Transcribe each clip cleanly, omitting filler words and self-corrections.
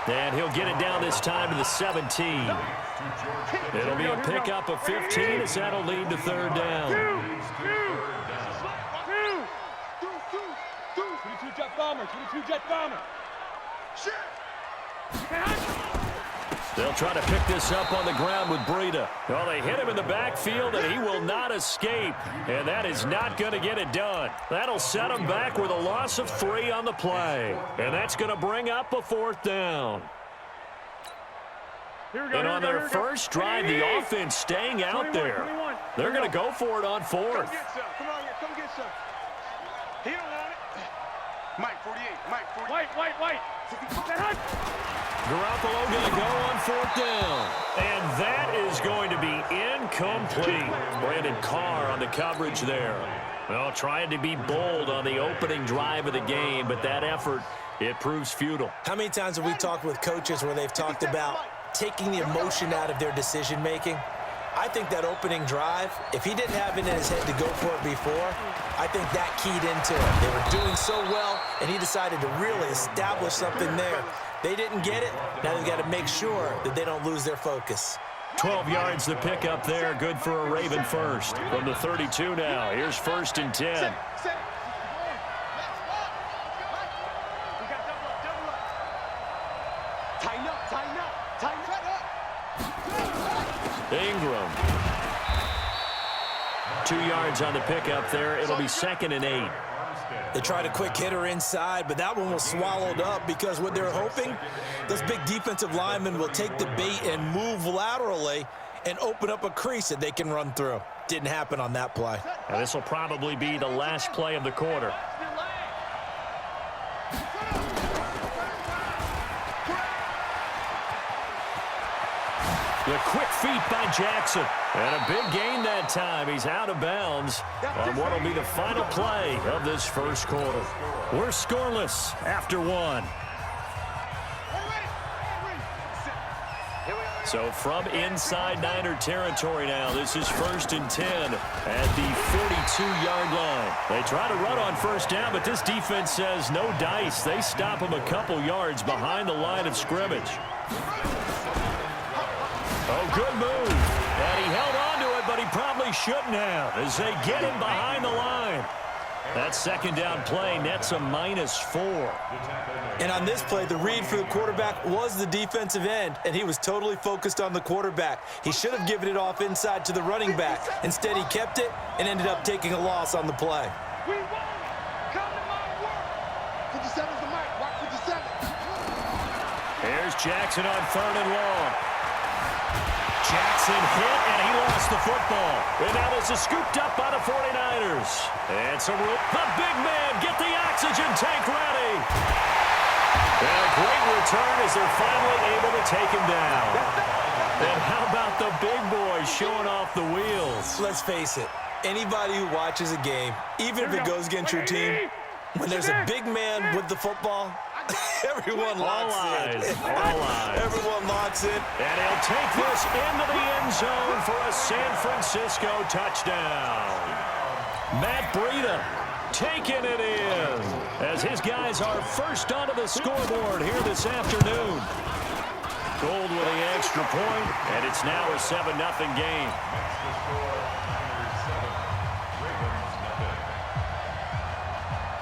And he'll get it down this time to the 17. It'll be a pickup of 15 as that'll lead to third down. 22 jet bomber, 22 jet bomber. They'll try to pick this up on the ground with Breida. Well, they hit him in the backfield, and he will not escape. And that is not going to get it done. That'll set him back with a loss of 3 on the play. And that's going to bring up a 4th down. And on their first drive, the offense staying out there. They're going to go for it on 4th. Come on here, come get some. He don't want it. Mike, 48, Mike, 48. White. Garoppolo going to go on 4th down. And that is going to be incomplete. Brandon Carr on the coverage there. Well, trying to be bold on the opening drive of the game, but that effort, it proves futile. How many times have we talked with coaches where they've talked about taking the emotion out of their decision-making? I think that opening drive, if he didn't have it in his head to go for it before, I think that keyed into it. They were doing so well, and he decided to really establish something there. They didn't get it. Now they've got to make sure that they don't lose their focus. 12 yards to pick up there. Good for a Raven first. From the 32 now. Here's 1st and 10. Ingram. 2 yards on the pickup there. It'll be 2nd and 8. They tried a quick hitter inside, but that one was swallowed up because what they're hoping, those big defensive linemen will take the bait and move laterally and open up a crease that they can run through. Didn't happen on that play. And this will probably be the last play of the quarter. The quick feet by Jackson. And a big gain that time. He's out of bounds on what will be the final play of this first quarter. We're scoreless after 1. So from inside Niner territory now, this is 1st and 10 at the 42-yard line. They try to run on first down, but this defense says no dice. They stop him a couple yards behind the line of scrimmage. Oh, good move. And he held on to it, but he probably shouldn't have as they get him behind the line. That 2nd down play nets a -4. And on this play, the read for the quarterback was the defensive end, and he was totally focused on the quarterback. He should have given it off inside to the running back. Instead, he kept it and ended up taking a loss on the play. We won. Come to my work. 57's the mic. Watch 57. Here's Jackson on 3rd and long. Jackson hit, and he lost the football. And now this is scooped up by the 49ers. And some room. The big man, get the oxygen tank ready. And a great return as they're finally able to take him down. And how about the big boy showing off the wheels? Let's face it, anybody who watches a game, even if it goes against your team, when there's a big man with the football, everyone locks in. All eyes. Everyone locks in. And he'll take this into the end zone for a San Francisco touchdown. Matt Breida taking it in as his guys are first onto the scoreboard here this afternoon. Gold with the extra point, and it's now a 7-0 game.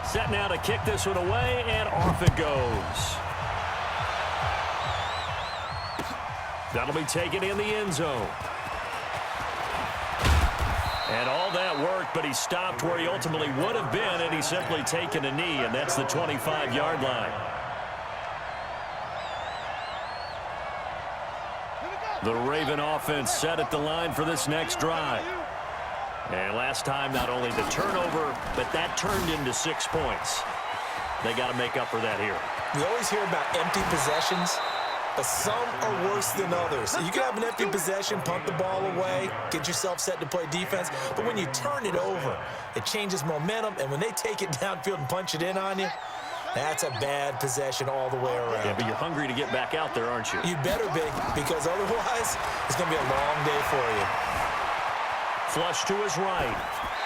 Set now to kick this one away, and off it goes. That'll be taken in the end zone. And all that worked, but he stopped where he ultimately would have been, and he's simply taken a knee, and that's the 25-yard line. The Raven offense set at the line for this next drive. And last time, not only the turnover, but that turned into 6 points. They got to make up for that here. We always hear about empty possessions, but some are worse than others. You can have an empty possession, punt the ball away, get yourself set to play defense, but when you turn it over, it changes momentum, and when they take it downfield and punch it in on you, that's a bad possession all the way around. Yeah, but you're hungry to get back out there, aren't you? You better be, because otherwise, it's going to be a long day for you. Flush to his right.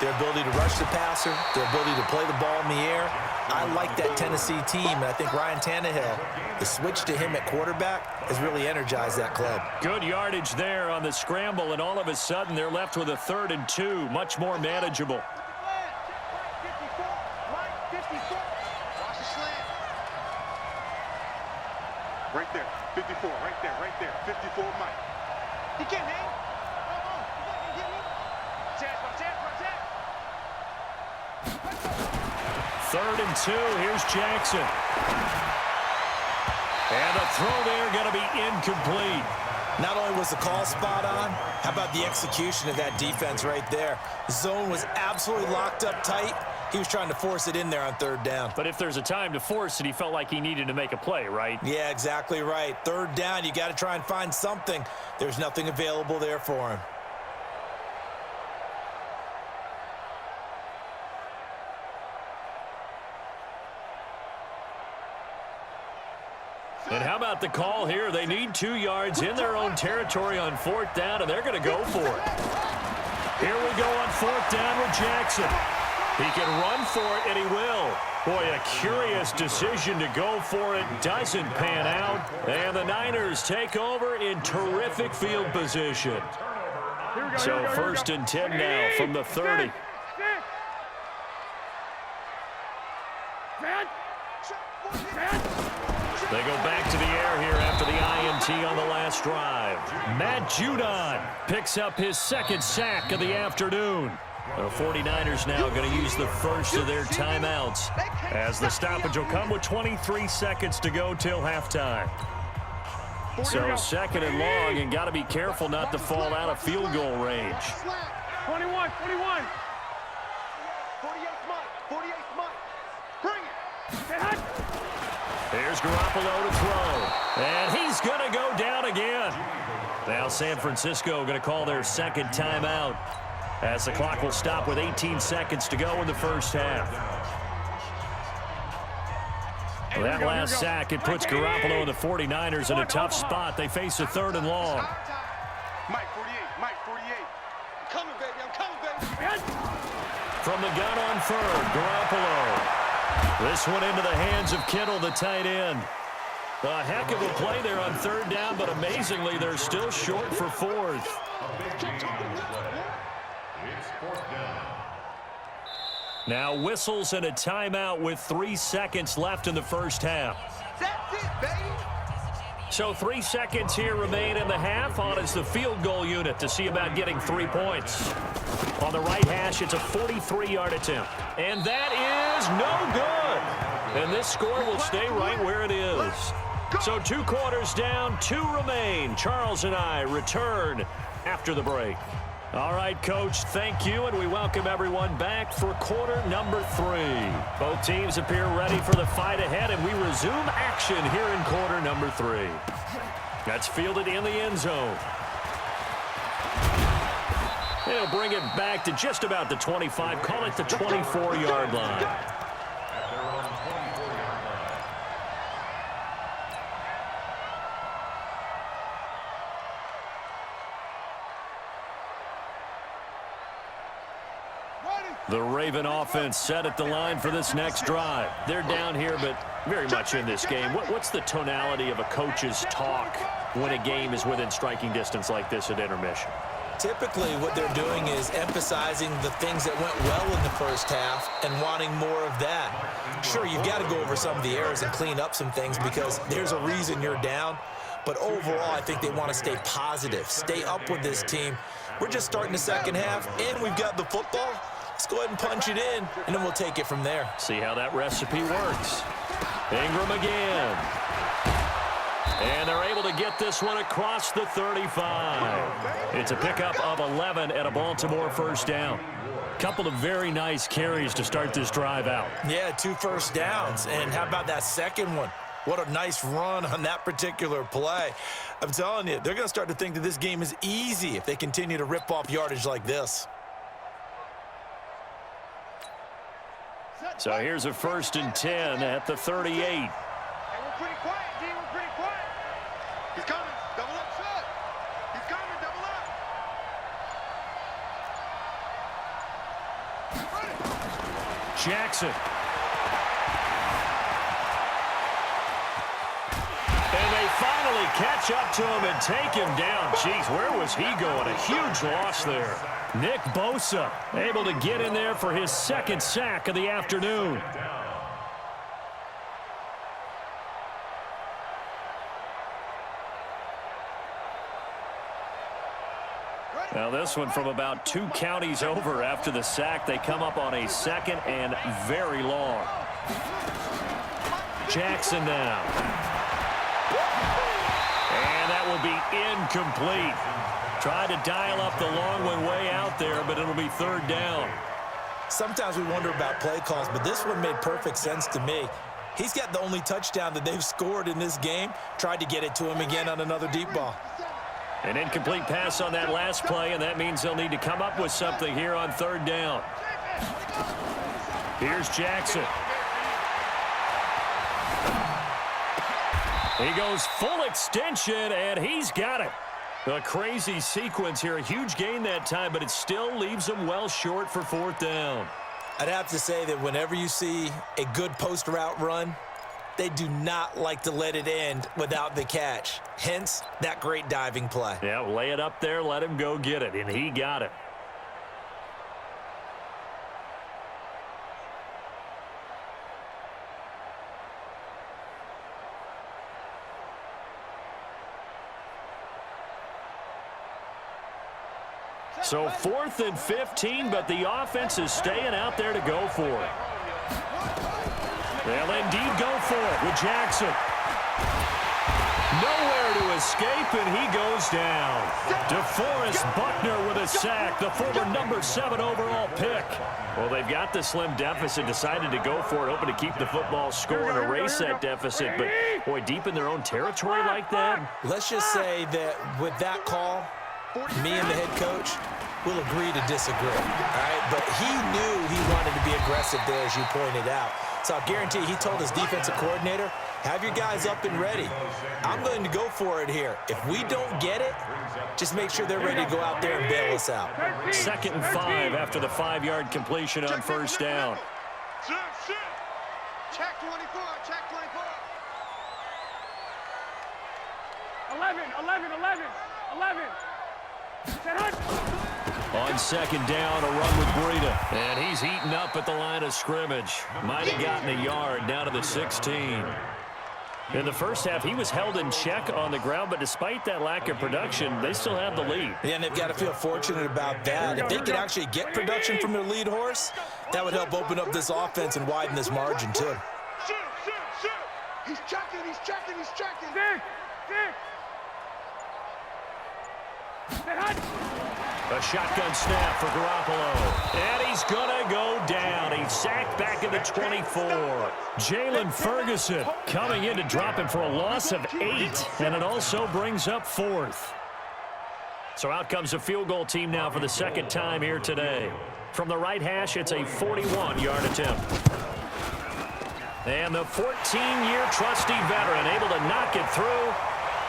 their ability to rush the passer, their ability to play the ball in the air. I like that Tennessee team, and I think Ryan Tannehill, the switch to him at quarterback, has really energized that club. Good yardage there on the scramble, and all of a sudden they're left with a 3rd and 2, much more manageable. Right there, 54, right there, 54, Mike. He can't hang. Third and 2, here's Jackson. And the throw there going to be incomplete. Not only was the call spot on, how about the execution of that defense right there? Zone was absolutely locked up tight. He was trying to force it in there on 3rd down. But if there's a time to force it, he felt like he needed to make a play, right? Yeah, exactly right. 3rd down, you got to try and find something. There's nothing available there for him. And how about the call here? They need 2 yards in their own territory on 4th down, and they're going to go for it. Here we go on 4th down with Jackson. He can run for it, and he will. Boy, a curious decision to go for it. Doesn't pan out. And the Niners take over in terrific field position. So 1st and 10 now from the 30. They go back to the air here after the INT on the last drive. Matt Judon picks up his 2nd sack of the afternoon. The 49ers now going to use the first of their timeouts, as the stoppage will come with 23 seconds to go till halftime. So 2nd and long, and got to be careful not to fall out of field goal range. 21. 48 Mike. Bring it. Here's Garoppolo to throw, and he's going to go down again. Now San Francisco going to call their 2nd timeout, as the clock will stop with 18 seconds to go in the first half. Well, that last sack, it puts Garoppolo and the 49ers in a tough spot. They face a 3rd and long. Mike 48. I'm coming, baby. From the gun on 3rd, Garoppolo. This one into the hands of Kittle, the tight end. A heck of a play there on 3rd down, but amazingly, they're still short for 4th. Now whistles and a timeout with 3 seconds left in the first half. That's it, baby. So 3 seconds here remain in the half. On is the field goal unit to see about getting 3 points. On the right hash, it's a 43-yard attempt. And that is no good. And this score will stay right where it is. So 2 quarters down, 2 remain. Charles and I return after the break. All right, Coach, thank you, and we welcome everyone back for quarter number 3. Both teams appear ready for the fight ahead, and we resume action here in quarter number 3. That's fielded in the end zone. They'll bring it back to just about the 25, call it the 24-yard line. The Raven offense set at the line for this next drive. They're down here, but very much in this game. What's the tonality of a coach's talk when a game is within striking distance like this at intermission? Typically, what they're doing is emphasizing the things that went well in the first half and wanting more of that. Sure, you've got to go over some of the errors and clean up some things because there's a reason you're down. But overall, I think they want to stay positive, stay up with this team. We're just starting the second half, and we've got the football. Let's go ahead and punch it in, and then we'll take it from there. See how that recipe works. Ingram again. And they're able to get this one across the 35. It's a pickup of 11 at a Baltimore first down. Couple of very nice carries to start this drive out. Yeah, 2 first downs. And how about that second one? What a nice run on that particular play. I'm telling you, they're going to start to think that this game is easy if they continue to rip off yardage like this. So here's a 1st and 10 at the 38. Hey, we're pretty quiet, D. We're pretty quiet. He's coming. Double up, son. He's coming. Double up. Jackson. And they finally catch up to him and take him down. Jeez, where was he going? A huge loss there. Nick Bosa able to get in there for his second sack of the afternoon. Now this one from about 2 counties over after the sack. They come up on a second and very long. Jackson now. And that will be incomplete. Tried to dial up the long one way out there, but it'll be third down. Sometimes we wonder about play calls, but this one made perfect sense to me. He's got the only touchdown that they've scored in this game. Tried to get it to him again on another deep ball. An incomplete pass on that last play, and that means they'll need to come up with something here on third down. Here's Jackson. He goes full extension, and he's got it. A crazy sequence here. A huge gain that time, but it still leaves him well short for fourth down. I'd have to say that whenever you see a good post route run, they do not like to let it end without the catch. Hence, that great diving play. Yeah, lay it up there, let him go get it, and he got it. So 4th and 15, but the offense is staying out there to go for it. They'll indeed go for it with Jackson. Nowhere to escape, and he goes down. DeForest Buckner with a sack, the former number 7 overall pick. Well, they've got the slim deficit, decided to go for it, hoping to keep the football score and erase that deficit. But, boy, deep in their own territory like that. Let's just say that with that call, me and the head coach will agree to disagree, all right? But he knew he wanted to be aggressive there, as you pointed out. So I guarantee he told his defensive coordinator, have your guys up and ready. I'm going to go for it here. If we don't get it, just make sure they're ready to go out there and bail us out. 2nd and 5 after the 5-yard completion on first down. Check 24, check 24. 11. On 2nd down, a run with Breida. And he's eaten up at the line of scrimmage. Might have gotten a yard down to the 16. In the first half, he was held in check on the ground, but despite that lack of production, they still have the lead. Yeah, and they've got to feel fortunate about that. If they could actually get production from their lead horse, that would help open up this offense and widen this margin, too. Shoot. He's checking. A shotgun snap for Garoppolo. And he's going to go down. He's sacked back at the 24. Jalen Ferguson coming in to drop him for a loss of 8. And it also brings up 4th. So out comes a field goal team now for the second time here today. From the right hash, it's a 41-yard attempt. And the 14-year trusty veteran able to knock it through.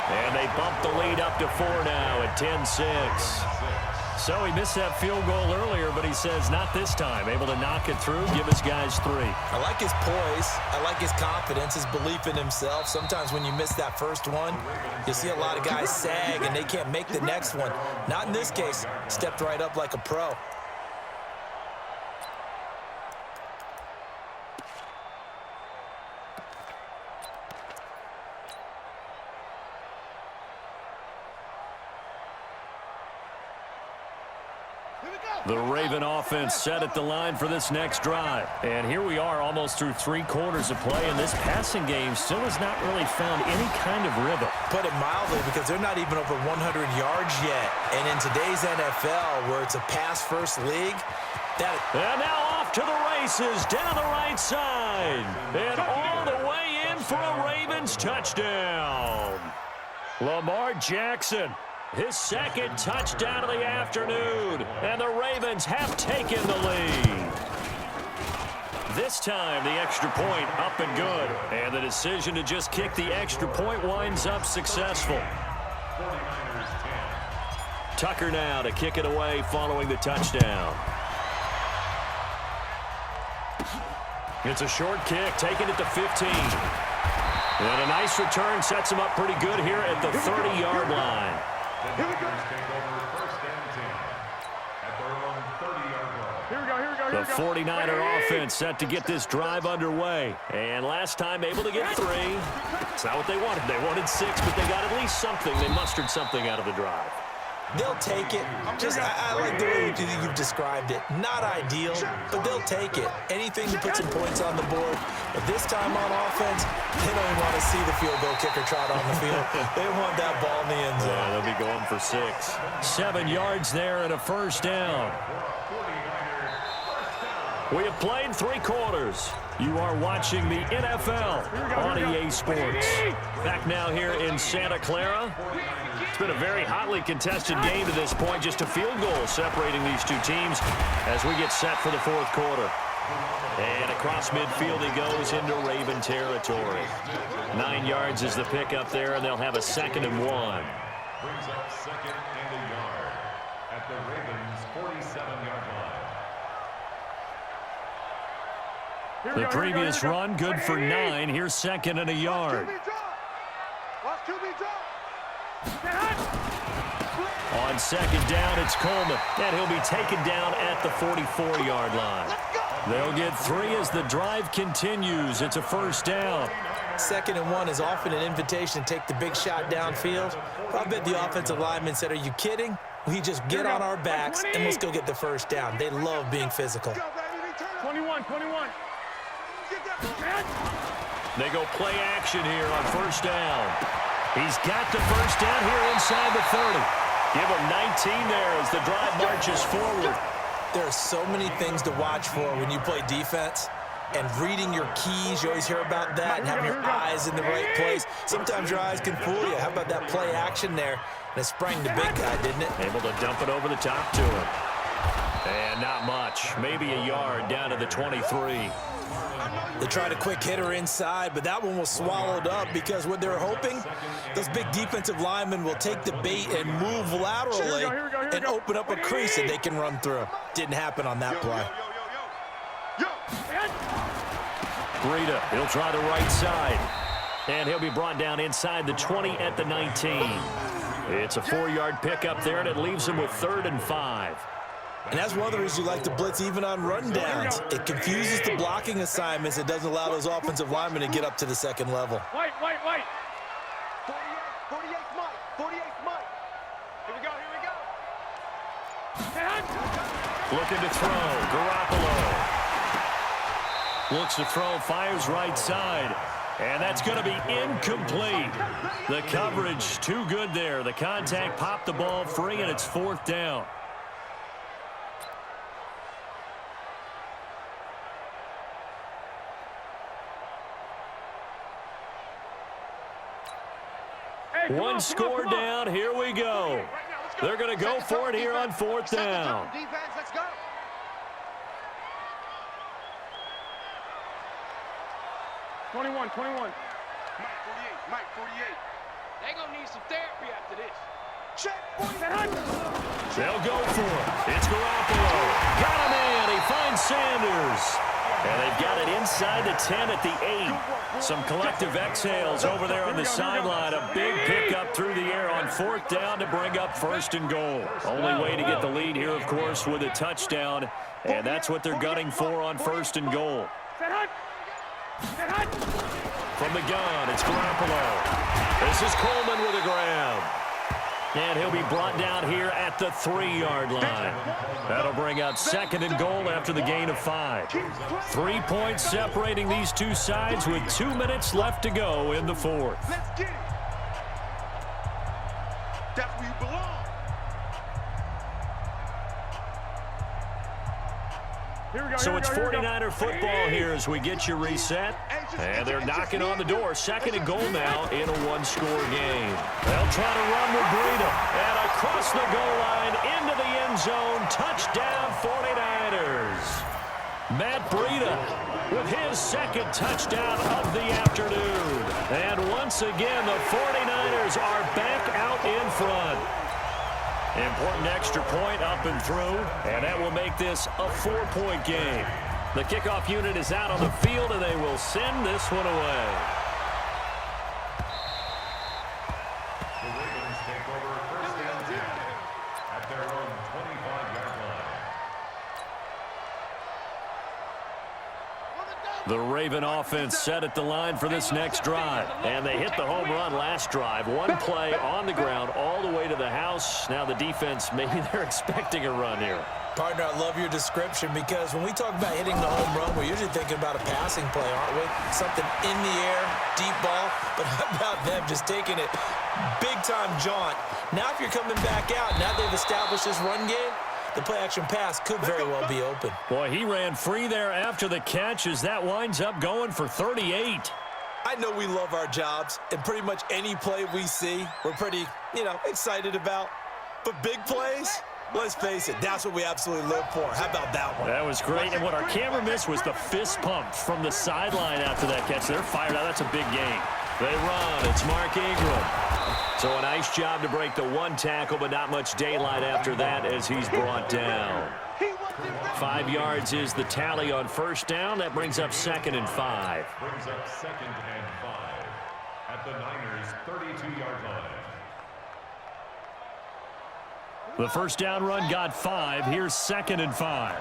And they bump the lead up to 4 now at 10-6. So he missed that field goal earlier, but he says not this time. Able to knock it through, give his guys 3. I like his poise. I like his confidence, his belief in himself. Sometimes when you miss that first one, you see a lot of guys sag and they can't make the next one. Not in this case. Stepped right up like a pro. The Raven offense set at the line for this next drive. And here we are almost through 3 quarters of play, and this passing game still has not really found any kind of rhythm. Put it mildly, because they're not even over 100 yards yet. And in today's NFL, where it's a pass-first league, And now off to the races down the right side. And all the way in for a Ravens touchdown. Lamar Jackson. His second touchdown of the afternoon, and the Ravens have taken the lead. This time, the extra point up and good, and the decision to just kick the extra point winds up successful. Tucker now to kick it away following the touchdown. It's a short kick, taking it to 15. And a nice return sets them up pretty good here at the 30-yard line. The Niners take over first and 10 at their own 30-yard line. Here we go, here we go, here The we go. 49er offense set to get this drive underway. And last time able to get 3. It's not what they wanted. They wanted 6, but they got at least something. They mustered something out of the drive. They'll take it. I like the way you've described it. Not ideal, but they'll take it. Anything to put some points on the board. But this time on offense, they don't even want to see the field goal kicker trot on the field. They want that ball in the end zone. Yeah, they'll be going for 6. 7 yards there and a first down. We have played 3 quarters. You are watching the NFL on EA Sports. Back now here in Santa Clara. It's been a very hotly contested game to this point. Just a field goal separating these two teams as we get set for the 4th quarter. And across midfield he goes into Raven territory. 9 yards is the pickup there, and they'll have a 2nd and 1. Brings up 2nd and a yard at the Ravens' 47-yard line. The previous run good for 9. Here's 2nd and a yard. Watch QB drop. On 2nd down, it's Coleman, and he'll be taken down at the 44-yard line. They'll get 3 as the drive continues. It's a first down. 2nd and 1 is often an invitation to take the big shot downfield. I bet the offensive lineman said, are you kidding? We just get on our backs and let's go get the first down. They love being physical. 21. They go play action here on first down. He's got the first down here inside the 30. Give him 19 there as the drive marches forward. There are so many things to watch for when you play defense. And reading your keys, you always hear about that, and having your eyes in the right place. Sometimes your eyes can fool you. How about that play action there? And it sprang the big guy, didn't it? Able to dump it over the top to him. And not much. Maybe a yard down to the 23. They tried a quick hitter inside, but that one was swallowed up because what they're hoping, those big defensive linemen will take the bait and move laterally and open up a crease that they can run through. Didn't happen on that play. Breida, he'll try the right side. And he'll be brought down inside the 20 at the 19. It's a 4-yard pickup there, and it leaves him with 3rd and 5. And that's one of the reasons you like to blitz even on run downs. It confuses the blocking assignments. It doesn't allow those offensive linemen to get up to the 2nd level. White. 48 Mike. Here we go. Looking to throw. Garoppolo. Looks to throw, fires right side. And that's going to be incomplete. The coverage too good there. The contact popped the ball free, and it's 4th down. One score down. Here we go. They're going to go for it here on 4th down. Defense, let's go. 21. Mike 48. They gonna need some therapy after this. Check. They'll go for it. It's Garoppolo. Got him in. He finds Sanders. And they've got it inside the 10 at the 8. Some collective exhales over there on the sideline. A big pickup through the air on 4th down to bring up 1st and goal. Only way to get the lead here, of course, with a touchdown. And that's what they're gunning for on 1st and goal. From the gun, it's Garoppolo. This is Coleman with a grab. And he'll be brought down here at the 3-yard line. That'll bring up 2nd and goal after the gain of 5. 3 points separating these two sides with 2 minutes left to go in the 4th. Let's get it. That's where you belong. So it's 49er football here as we get you reset. And they're knocking on the door. 2nd and goal now in a 1-score game. They'll try to run with Breida. And across the goal line into the end zone. Touchdown 49ers. Matt Breida with his 2nd touchdown of the afternoon. And once again, the 49ers are back out in front. Important extra point up and through, and that will make this a 4-point game. The kickoff unit is out on the field, and they will send this one away. The Ravens take over first and 10 at their own 25-yard line. The Raven offense set at the line for this next drive. And they hit the home run last drive. One play on the ground all the way to the house. Now the defense, maybe they're expecting a run here. Partner, I love your description because when we talk about hitting the home run, we're usually thinking about a passing play, aren't we? Something in the air, deep ball. But how about them just taking it big-time jaunt? Now if you're coming back out, now they've established this run game, the play-action pass could very well be open. Boy, he ran free there after the catch as that winds up going for 38. I know we love our jobs, and pretty much any play we see, we're pretty, excited about. But big plays, let's face it, that's what we absolutely live for. How about that one? That was great, and what our camera missed was the fist pump from the sideline after that catch. They're fired out. That's a big game. They run. It's Mark Ingram. So a nice job to break the one tackle, but not much daylight after that as he's brought down. 5 yards is the tally on first down. That brings up 2nd and 5. Brings up 2nd and 5 at the Niners' 32-yard line. The first down run got 5. Here's 2nd and 5.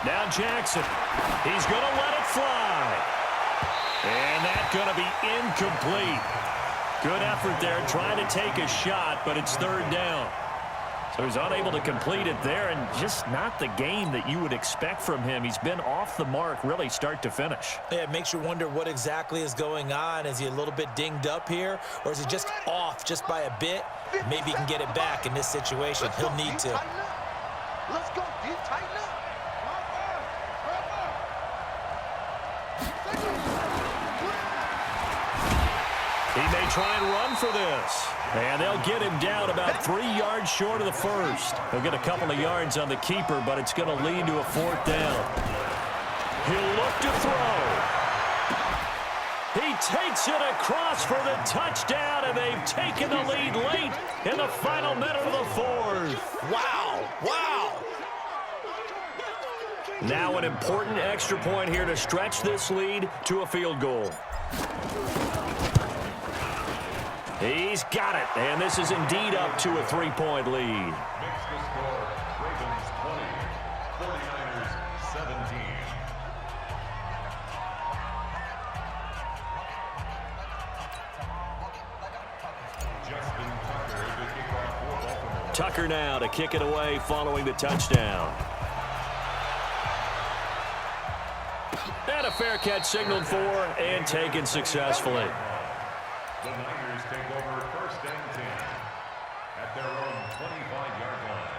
Now Jackson. He's going to let it fly. And that's going to be incomplete. Good effort there trying to take a shot, but it's 3rd down. So he's unable to complete it there, and just not the game that you would expect from him. He's been off the mark really start to finish. Yeah, it makes you wonder what exactly is going on. Is he a little bit dinged up here, or is he just off just by a bit? Maybe he can get it back in this situation. He'll need to. Let's go, D. Tighten up. He may try and run for this. And they'll get him down about 3 yards short of the first. He'll get a couple of yards on the keeper, but it's going to lead to a 4th down. He'll look to throw. He takes it across for the touchdown, and they've taken the lead late in the final minute of the 4th. Wow, wow. Now an important extra point here to stretch this lead to a field goal. He's got it, and this is indeed up to a 3-point lead. Makes the score Ravens 20, 49ers 17. Justin Tucker, the kickoff for Baltimore. Tucker now to kick it away following the touchdown. And a fair catch signaled for and taken successfully. The Niners take over 1st and 10 at their own 25-yard line.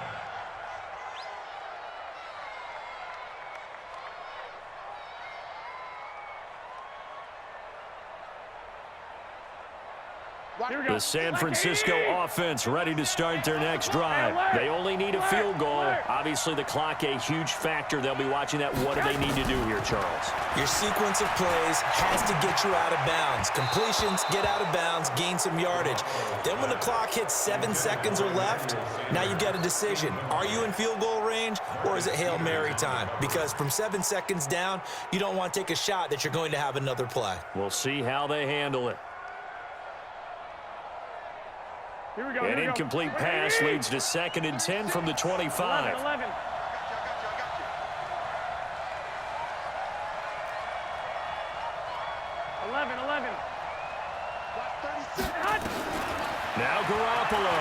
The San Francisco offense ready to start their next drive. They only need a field goal. Obviously, the clock a huge factor. They'll be watching that. What do they need to do here, Charles? Your sequence of plays has to get you out of bounds. Completions, get out of bounds, gain some yardage. Then when the clock hits 7 seconds or left, now you've got a decision. Are you in field goal range, or is it Hail Mary time? Because from 7 seconds down, you don't want to take a shot that you're going to have another play. We'll see how they handle it. An incomplete pass leads to 2nd and 10 from the 25. 11. Now Garoppolo.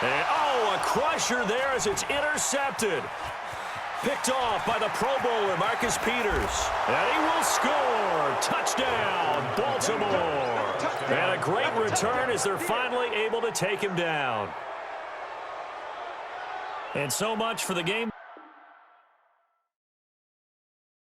And, a crusher there as it's intercepted. Picked off by the Pro Bowler, Marcus Peters. And he will score. Touchdown, Baltimore. And a great return as they're finally able to take him down. And so much for the game.